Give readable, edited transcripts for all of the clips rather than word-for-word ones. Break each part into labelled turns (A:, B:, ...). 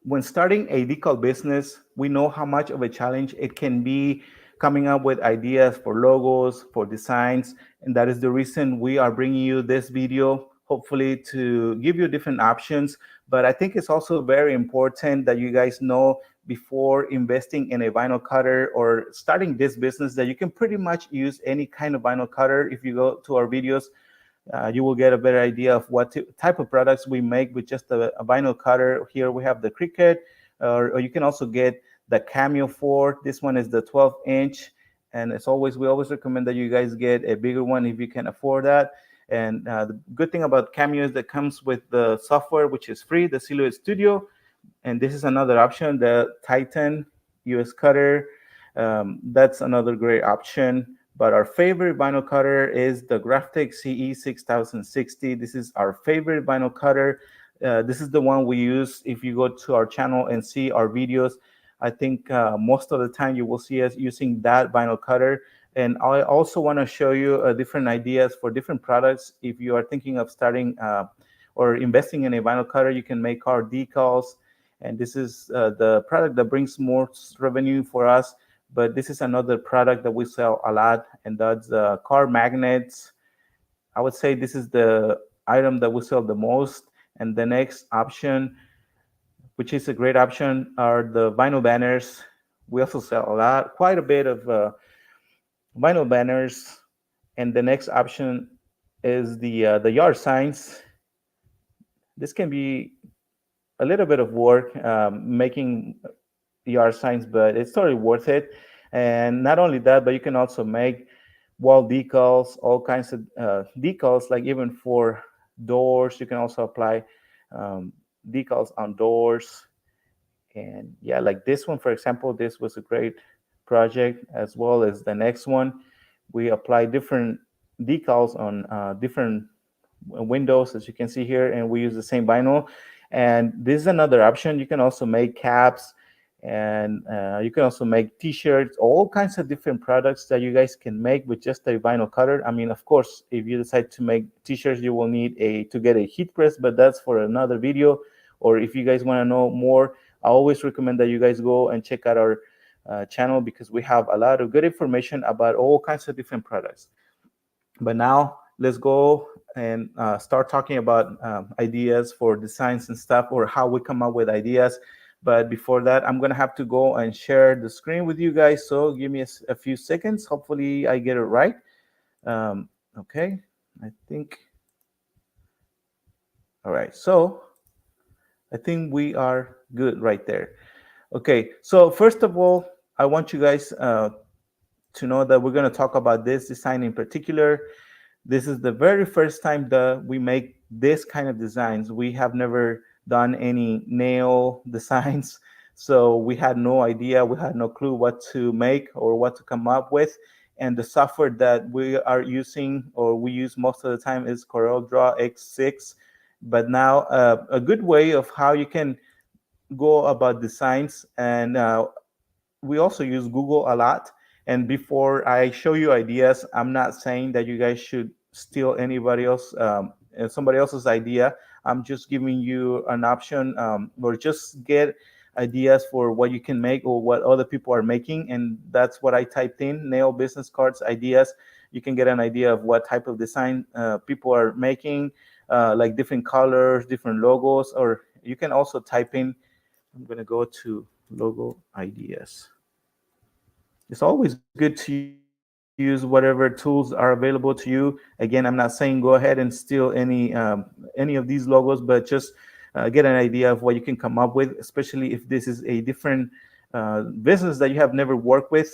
A: when starting a decal business, we know how much of a challenge it can be coming up with ideas for logos, for designs, and that is the reason we are bringing you this video, hopefully to give you different options. But I think it's also very important that you guys know before investing in a vinyl cutter or starting this business that you can pretty much use any kind of vinyl cutter. If you go to our videos, you will get a better idea of what type of products we make with just a vinyl cutter. Here we have the Cricut, or you can also get the Cameo 4. This one is the 12-inch, and we always recommend that you guys get a bigger one if you can afford that. And the good thing about Cameo is that comes with the software, which is free, the Silhouette Studio. And this is another option, the Titan US cutter. That's another great option. But our favorite vinyl cutter is the Graphtec CE 6060. This is our favorite vinyl cutter. This is the one we use if you go to our channel and see our videos. I think most of the time you will see us using that vinyl cutter. And I also want to show you different ideas for different products. If you are thinking of starting or investing in a vinyl cutter, you can make our decals. And this is the product that brings more revenue for us. But this is another product that we sell a lot, and that's car magnets. I would say this is the item that we sell the most. And the next option, which is a great option, are the vinyl banners. We also sell a lot, quite a bit of vinyl banners. And the next option is the yard signs. This can be a little bit of work making yard signs, but it's totally worth it. And not only that, but you can also make wall decals, all kinds of decals, like even for doors. You can also apply decals on doors. And yeah, like this one, for example, this was a great project, as well as the next one. We apply different decals on different windows, as you can see here, and we use the same vinyl. And this is another option. You can also make caps, and you can also make t-shirts, all kinds of different products that you guys can make with just a vinyl cutter. I mean, of course, if you decide to make t-shirts, you will need to get a heat press, but that's for another video. Or if you guys want to know more, I always recommend that you guys go and check out our channel, because we have a lot of good information about all kinds of different products. But now let's go and start talking about ideas for designs and stuff, or how we come up with ideas. But before that, I'm gonna have to go and share the screen with you guys. So give me a few seconds. Hopefully I get it right. Okay, I think. All right, so I think we are good right there. Okay, so first of all, I want you guys to know that we're gonna talk about this design in particular. This is the very first time that we make this kind of designs. We have never done any nail designs, so we had no idea, we had no clue what to make or what to come up with. And the software that we are using, or we use most of the time, is CorelDRAW X6. But now a good way of how you can go about designs, and we also use Google a lot. And before I show you ideas, I'm not saying that you guys should steal anybody else, somebody else's idea. I'm just giving you an option, or just get ideas for what you can make or what other people are making. And that's what I typed in: nail business cards ideas. You can get an idea of what type of design people are making, like different colors, different logos. Or you can also type in, I'm going to go to logo ideas. It's always good to use whatever tools are available to you. Again, I'm not saying go ahead and steal any of these logos, but just get an idea of what you can come up with, especially if this is a different business that you have never worked with.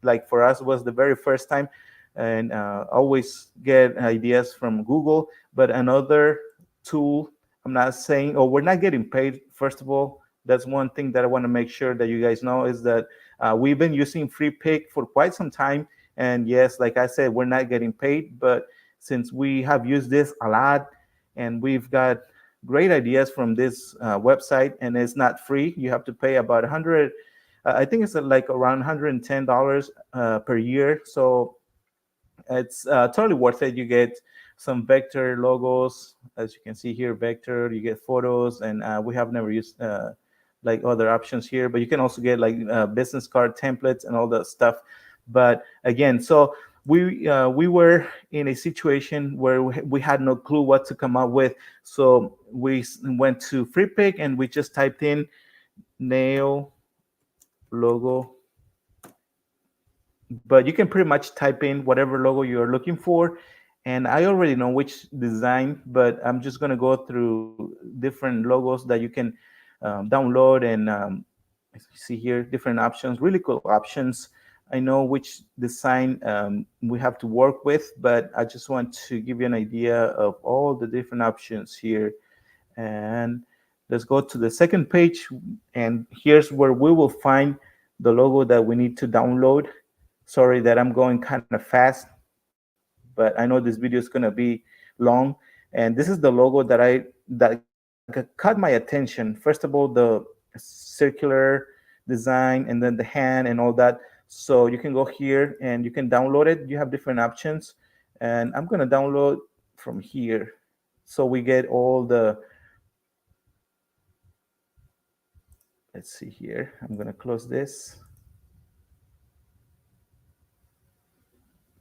A: Like for us, it was the very first time. And always get ideas from Google. But another tool, I'm not saying, oh, we're not getting paid, first of all. That's one thing that I want to make sure that you guys know, is that we've been using freepik for quite some time. And yes, like I said, we're not getting paid. But since we have used this a lot, and we've got great ideas from this website, and it's not free, you have to pay about 100, I think it's like around $110 per year. So it's totally worth it. You get some vector logos, as you can see here, vector. You get photos, and we have never used like other options here, but you can also get like business card templates and all that stuff. But again, so we were in a situation where we had no clue what to come up with. So we went to freepik and we just typed in nail logo, but you can pretty much type in whatever logo you're looking for. And I already know which design, but I'm just going to go through different logos that you can download and see here different options, really cool options. I know which design we have to work with, but I just want to give you an idea of all the different options here. And let's go to the second page, and here's where we will find the logo that we need to download. Sorry that I'm going kind of fast, but I know this video is going to be long. And this is the logo that caught my attention. First of all, the circular design, and then the hand and all that. So you can go here and you can download it. You have different options, and I'm going to download from here. So we get all the, let's see here. I'm going to close this.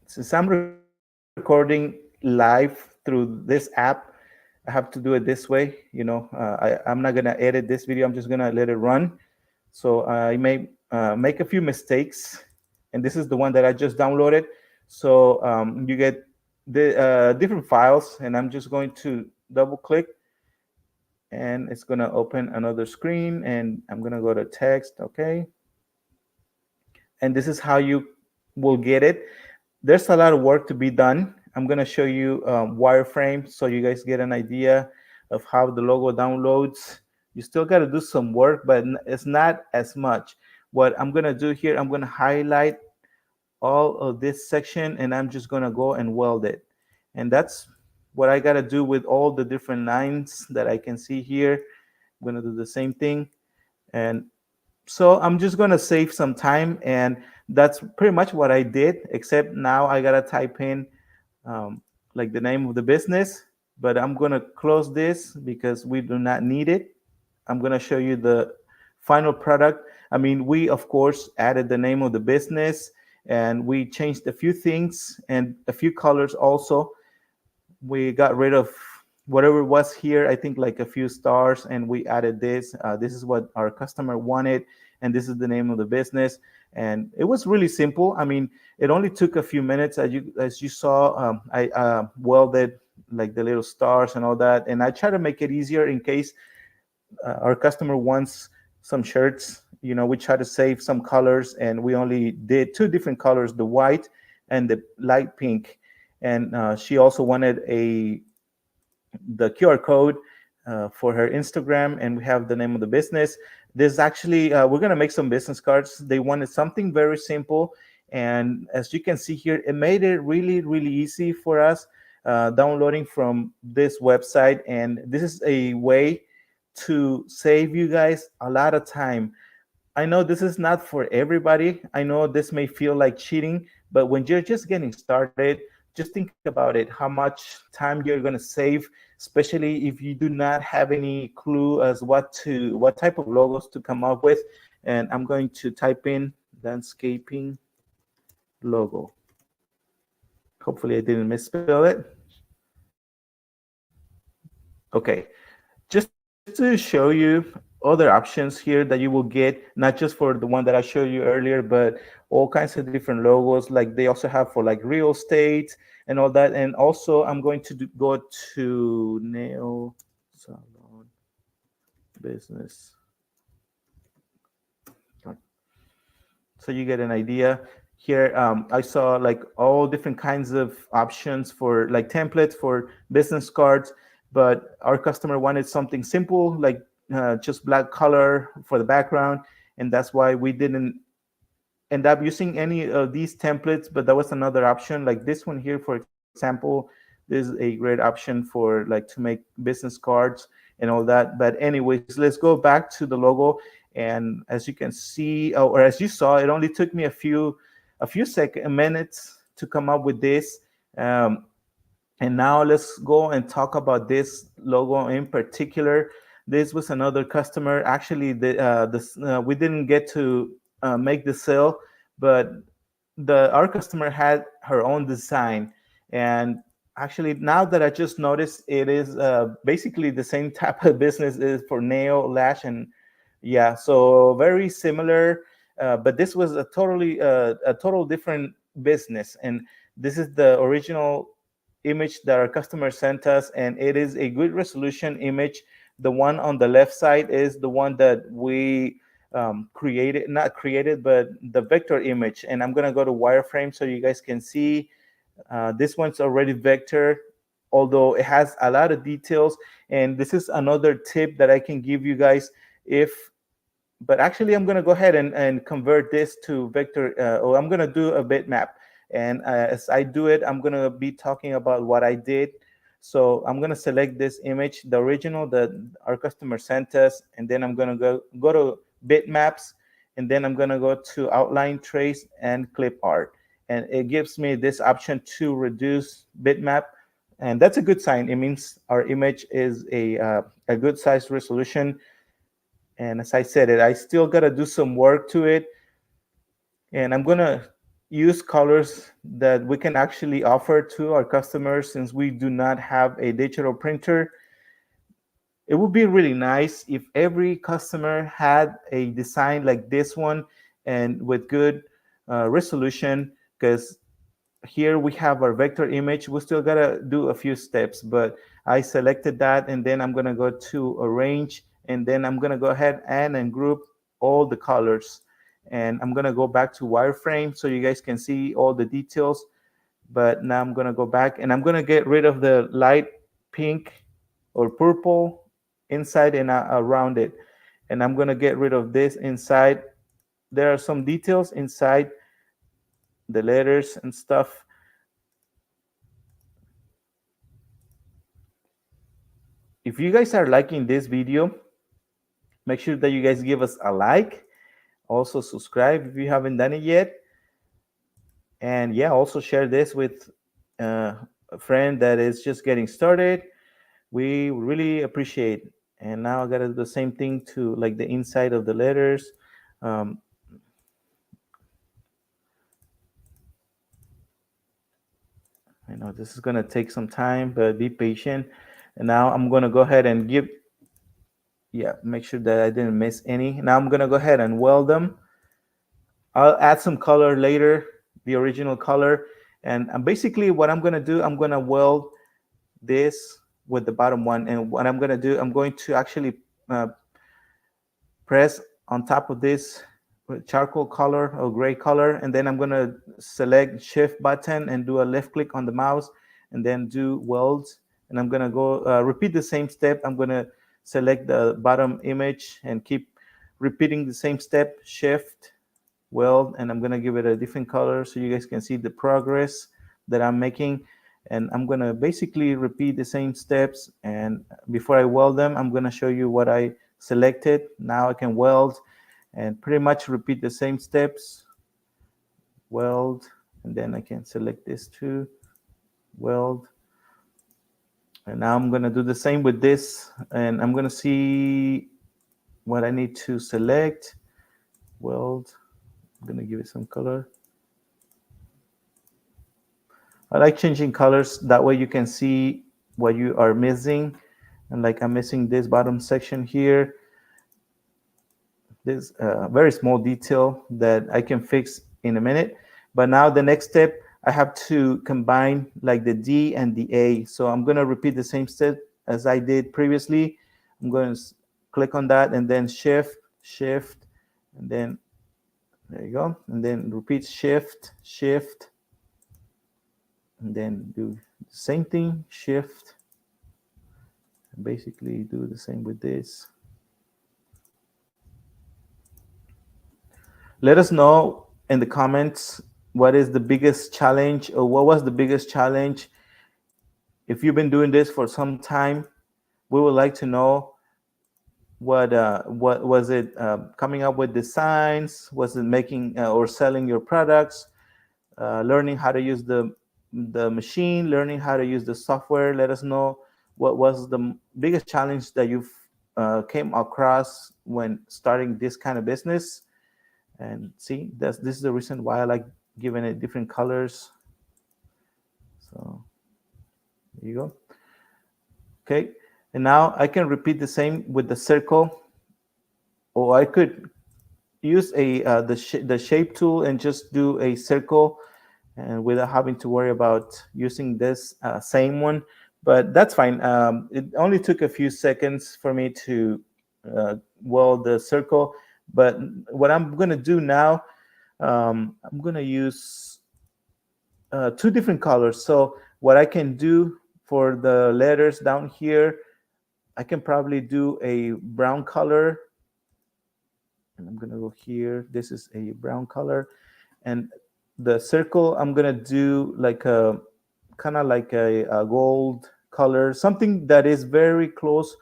A: Since I'm recording live through this app, I have to do it this way. I'm not gonna edit this video. I'm just gonna let it run. So I may make a few mistakes, and this is the one that I just downloaded. So you get the different files, and I'm just going to double click, and it's gonna open another screen, and I'm gonna go to text, okay? And this is how you will get it. There's a lot of work to be done. I'm going to show you wireframe so you guys get an idea of how the logo downloads. You still got to do some work, but it's not as much. What I'm going to do here, I'm going to highlight all of this section, and I'm just going to go and weld it. And that's what I got to do with all the different lines that I can see here. I'm going to do the same thing. And so I'm just going to save some time, and that's pretty much what I did, except now I got to type in like the name of the business, but I'm going to close this because we do not need it. I'm going to show you the final product. I mean, we of course added the name of the business, and we changed a few things and a few colors also. We got rid of whatever was here, I think like a few stars, and we added this. This is what our customer wanted, and this is the name of the business. And it was really simple. I mean, it only took a few minutes. As you saw, I welded like the little stars and all that, and I try to make it easier in case our customer wants some shirts. We try to save some colors, and we only did two different colors, the white and the light pink. And she also wanted the QR code for her Instagram, and we have the name of the business. There's actually, we're going to make some business cards. They wanted something very simple. And as you can see here, it made it really, really easy for us downloading from this website. And this is a way to save you guys a lot of time. I know this is not for everybody. I know this may feel like cheating, but when you're just getting started, just think about it, how much time you're going to save, especially if you do not have any clue as what type of logos to come up with. And I'm going to type in landscaping logo. Hopefully I didn't misspell it. Okay, just to show you other options here that you will get, not just for the one that I showed you earlier, but all kinds of different logos. Like they also have for like real estate and all that. And also I'm going to go to nail salon business, so you get an idea. Here I saw like all different kinds of options for like templates for business cards, but our customer wanted something simple, like just black color for the background, and that's why we didn't end up using any of these templates. But that was another option, like this one here, for example. This is a great option for like to make business cards and all that. But anyways, let's go back to the logo. And as you can see, or as you saw, it only took me a few minutes to come up with this. And now let's go and talk about this logo in particular. This was another customer. Actually, we didn't get to make the sale, but the our customer had her own design. And actually, now that I just noticed, it is basically the same type of business is for nail, lash, and yeah, so very similar. But this was a total different business, and this is the original image that our customer sent us, and it is a good resolution image. The one on the left side is the one that we created, not created, but the vector image. And I'm gonna go to wireframe so you guys can see. This one's already vector, although it has a lot of details. And this is another tip that I can give you guys. If But actually, I'm going to go ahead and convert this to vector, or I'm going to do a bitmap. And as I do it, I'm going to be talking about what I did. So I'm going to select this image, the original that our customer sent us, and then I'm going to go to bitmaps, and then I'm going to go to outline, trace, and clip art. And it gives me this option to reduce bitmap. And that's a good sign. It means our image is a good size resolution. And as I said I still got to do some work to it. And I'm going to use colors that we can actually offer to our customers since we do not have a digital printer. It would be really nice if every customer had a design like this one and with good resolution, because here we have our vector image. We still gotta do a few steps, but I selected that, and then I'm gonna go to arrange, and then I'm gonna go ahead and group all the colors. And I'm gonna go back to wireframe so you guys can see all the details. But now I'm gonna go back, and I'm gonna get rid of the light pink or purple inside and around it. And I'm gonna get rid of this inside. There are some details inside the letters and stuff. If you guys are liking this video, make sure that you guys give us a like. Also subscribe if you haven't done it yet. And yeah, also share this with a friend that is just getting started. We really appreciate. And now I gotta do the same thing to like the inside of the letters. Um, I know this is gonna take some time, but be patient. And now I'm gonna go ahead and make sure that I didn't miss any. Now I'm gonna go ahead and weld them. I'll add some color later, the original color. And basically what I'm gonna do, I'm gonna weld this with the bottom one. And what I'm gonna do, I'm going to actually press on top of this charcoal color or gray color, and then I'm gonna select shift button and do a left click on the mouse and then do weld. And I'm gonna go repeat the same step. I'm gonna select the bottom image and keep repeating the same step, shift, weld, and I'm gonna give it a different color so you guys can see the progress that I'm making. And I'm gonna basically repeat the same steps, and before I weld them, I'm gonna show you what I selected. Now I can weld and pretty much repeat the same steps, weld, and then I can select this too, weld. And now I'm gonna do the same with this, and I'm gonna see what I need to select, weld. I'm gonna give it some color. I like changing colors, that way you can see what you are missing. And like I'm missing this bottom section here, this very small detail that I can fix in a minute. But now the next step, I have to combine like the D and the A. So I'm gonna repeat the same step as I did previously. I'm going to click on that and then shift, and then there you go. And then repeat shift, and then do the same thing, shift. Basically do the same with this. Let us know in the comments what is the biggest challenge, or what was the biggest challenge. If you've been doing this for some time, we would like to know what was it, coming up with designs, was it making or selling your products, learning how to use the machine, learning how to use the software. Let us know what was the biggest challenge that you've came across when starting this kind of business. And see, this is the reason why I like giving it different colors. So there you go. Okay, and now I can repeat the same with the circle, or I could use the shape tool and just do a circle, and without having to worry about using this same one. But that's fine. It only took a few seconds for me to weld the circle. But what I'm going to do now, I'm going to use two different colors. So what I can do for the letters down here, I can probably do a brown color. And I'm going to go here. This is a brown color. And the circle, I'm going to do like a kind of like a gold color, something that is very close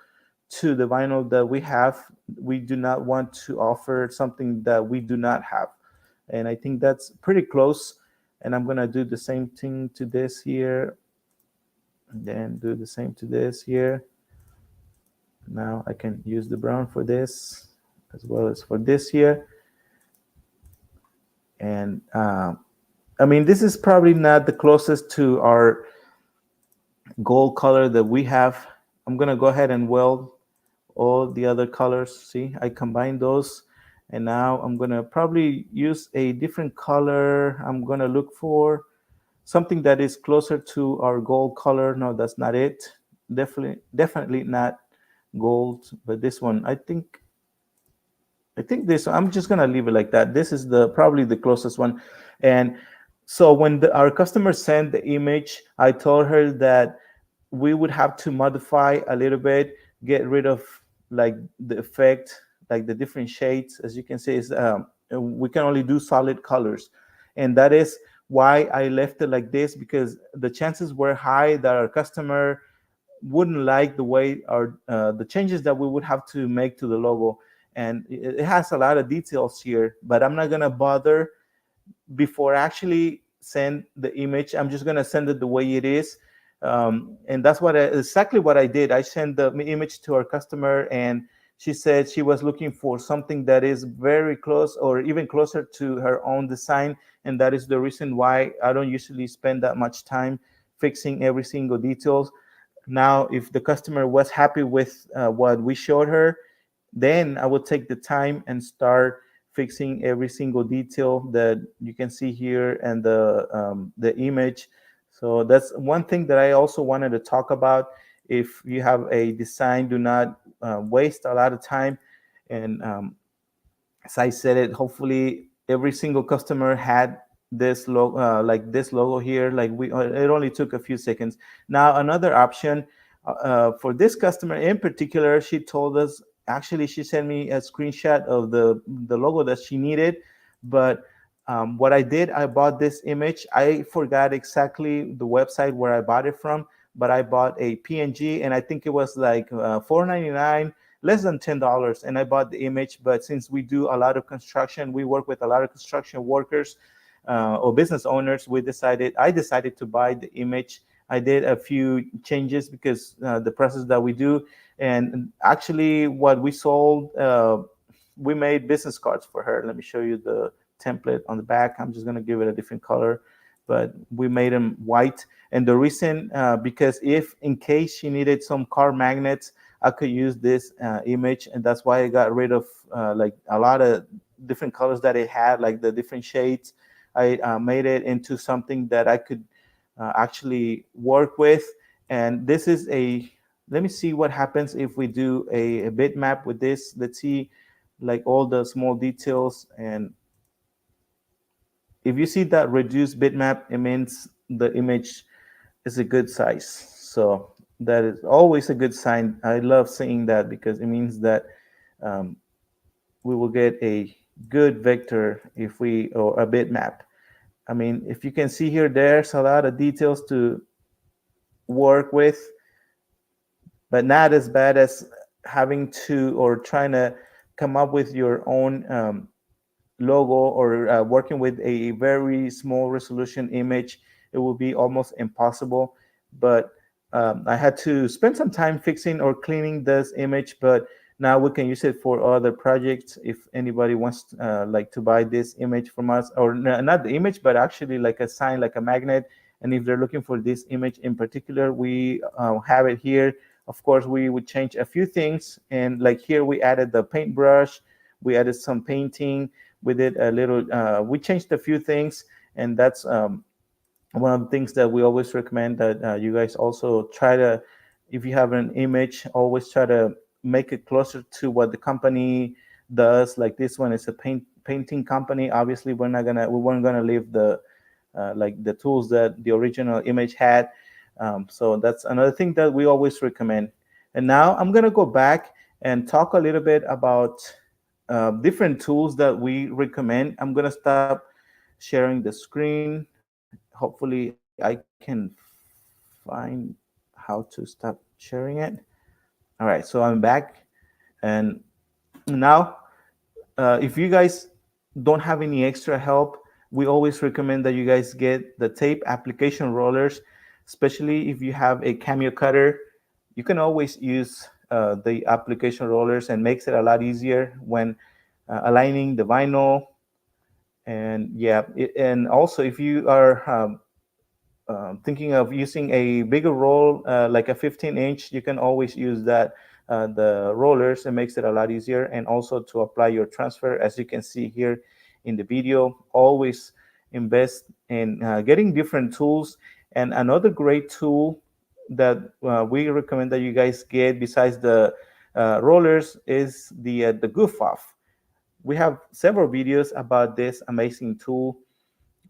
A: to the vinyl that we have. We do not want to offer something that we do not have. And I think that's pretty close. And I'm going to do the same thing to this here. And then do the same to this here. Now I can use the brown for this as well as for this here. And I mean, this is probably not the closest to our gold color that we have. I'm going to go ahead and weld all the other colors. See, I combined those. And now I'm going to probably use a different color. I'm going to look for something that is closer to our gold color. No, that's not it. Definitely not gold. But this one, I think this, I'm just going to leave it like that. This is probably the closest one. And so when our customer sent the image, I told her that we would have to modify a little bit, get rid of like the effect, like the different shades. As you can see, we can only do solid colors. And that is why I left it like this, because the chances were high that our customer wouldn't like the way the changes that we would have to make to the logo. And it has a lot of details here, but I'm not gonna bother before actually send the image. I'm just gonna send it the way it is. And that's exactly what I did. I sent the image to our customer, and she said she was looking for something that is very close or even closer to her own design. And that is the reason why I don't usually spend that much time fixing every single details. Now, if the customer was happy with what we showed her, then I would take the time and start fixing every single detail that you can see here and the image. So that's one thing that I also wanted to talk about. If you have a design, do not waste a lot of time. And as I said it, hopefully every single customer had this logo, like this logo here. Like it only took a few seconds. Now another option for this customer in particular, she told us. Actually, she sent me a screenshot of the logo that she needed. But what I did, I bought this image. I forgot exactly the website where I bought it from, but I bought a PNG, and I think it was like $4.99, less than $10. And I bought the image. But since we do a lot of construction, we work with a lot of construction workers or business owners, I decided to buy the image. I did a few changes because the process that we do. And actually, what we sold, we made business cards for her. Let me show you the template on the back. I'm just going to give it a different color, but we made them white. And the reason, because if in case she needed some car magnets, I could use this image. And that's why I got rid of like a lot of different colors that it had, like the different shades. I made it into something that I could actually work with. And this is let me see what happens if we do a bitmap with this. Let's see like all the small details. And if you see that reduced bitmap, it means the image is a good size. So that is always a good sign. I love seeing that because it means that we will get a good vector or a bitmap. I mean, if you can see here, there's a lot of details to work with, but not as bad as having to or trying to come up with your own logo or working with a very small resolution image. It will be almost impossible. But I had to spend some time fixing or cleaning this image, but Now we can use it for other projects. If anybody wants like to buy this image from us, or not the image, but actually like a sign, like a magnet. And if they're looking for this image in particular, we have it here. Of course, we would change a few things. And like here, we added the paintbrush, we added some painting, we did a little, we changed a few things. And that's one of the things that we always recommend that you guys also try to, if you have an image, always try to make it closer to what the company does. Like this one is a painting company. Obviously, we weren't gonna leave the like the tools that the original image had. So that's another thing that we always recommend. And now I'm gonna go back and talk a little bit about different tools that we recommend. I'm gonna stop sharing the screen. Hopefully, I can find how to stop sharing it. All right, so I'm back. And now, if you guys don't have any extra help, we always recommend that you guys get the tape application rollers, especially if you have a Cameo cutter. You can always use the application rollers, and makes it a lot easier when aligning the vinyl. And yeah, and also if you are thinking of using a bigger roll, like a 15-inch, you can always use that, the rollers. It makes it a lot easier. And also to apply your transfer, as you can see here in the video, always invest in getting different tools. And another great tool that we recommend that you guys get besides the rollers is the goof off. We have several videos about this amazing tool.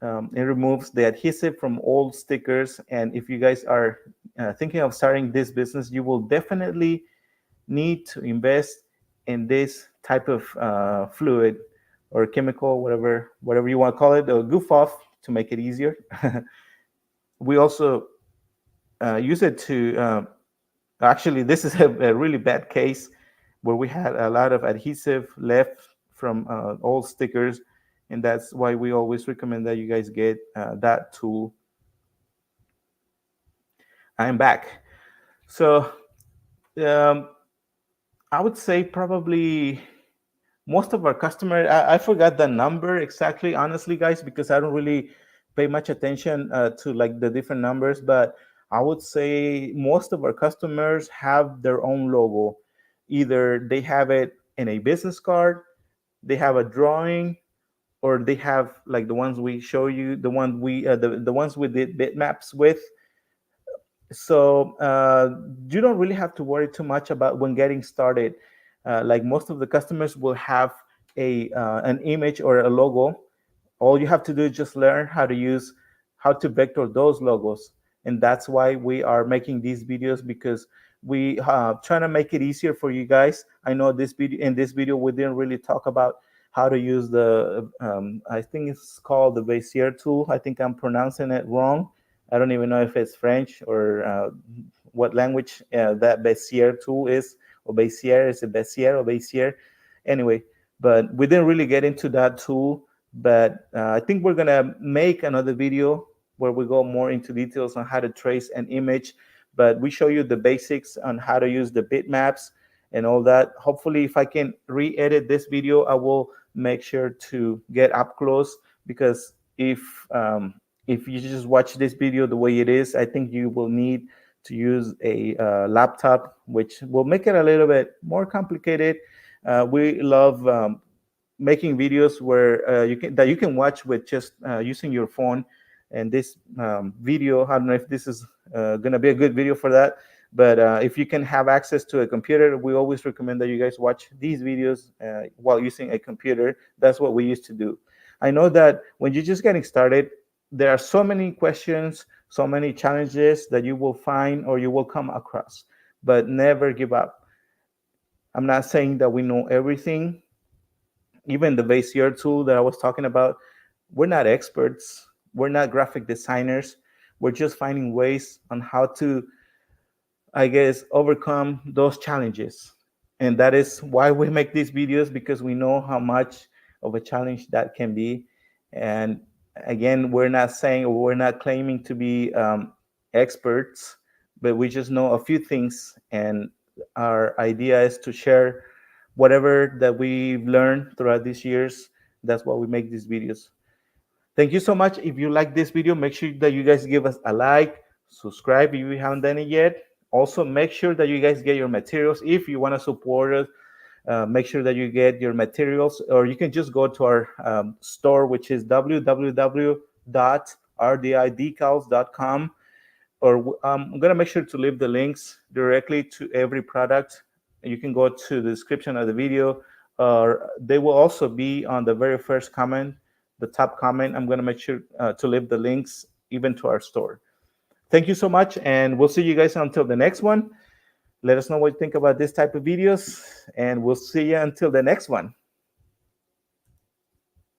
A: It removes the adhesive from old stickers. And if you guys are thinking of starting this business, you will definitely need to invest in this type of fluid or chemical, whatever you want to call it, or goof off to make it easier. We also use it to actually, this is a really bad case where we had a lot of adhesive left from old stickers, and that's why we always recommend that you guys get that tool. I'm back. So um, I would say probably most of our customers, I forgot the number exactly, honestly, guys, because I don't really pay much attention to like the different numbers. But I would say most of our customers have their own logo. Either they have it in a business card, they have a drawing, or they have like the ones we show you, the ones we did bitmaps with. So you don't really have to worry too much about when getting started. Like most of the customers will have a an image or a logo. All you have to do is just learn how to vector those logos. And that's why we are making these videos, because we trying to make it easier for you guys. I know this video we didn't really talk about how to use the I think it's called the Bezier tool. I think I'm pronouncing it wrong. I don't even know if it's French or what language that Bezier tool is, or Bezier, is it Bezier or Bezier? Anyway, but we didn't really get into that tool. But I think we're gonna make another video where we go more into details on how to trace an image. But we show you the basics on how to use the bitmaps and all that. Hopefully, if I can re-edit this video, I will make sure to get up close, because if you just watch this video the way it is, I think you will need to use a laptop, which will make it a little bit more complicated. We love making videos where you can watch with just using your phone. And this video, I don't know if this is going to be a good video for that, but if you can have access to a computer, we always recommend that you guys watch these videos while using a computer. That's what we used to do. I know that when you're just getting started, there are so many questions, so many challenges that you will find or you will come across, but never give up. I'm not saying that we know everything. Even the Bezier tool that I was talking about, we're not experts. We're not graphic designers. We're just finding ways on how to, I guess, overcome those challenges. And that is why we make these videos, because we know how much of a challenge that can be. And again, we're not saying, or we're not claiming to be experts, but we just know a few things. And our idea is to share whatever that we've learned throughout these years, that's why we make these videos. Thank you so much. If you like this video, make sure that you guys give us a like, subscribe if you haven't done it yet. Also, make sure that you guys get your materials. If you want to support us, make sure that you get your materials, or you can just go to our store, which is www.rdidecals.com. Or I'm going to make sure to leave the links directly to every product. You can go to the description of the video, or they will also be on the very first comment, the top comment. I'm going to make sure to leave the links even to our store. Thank you so much, and we'll see you guys until the next one. Let us know what you think about this type of videos, and we'll see you until the next one.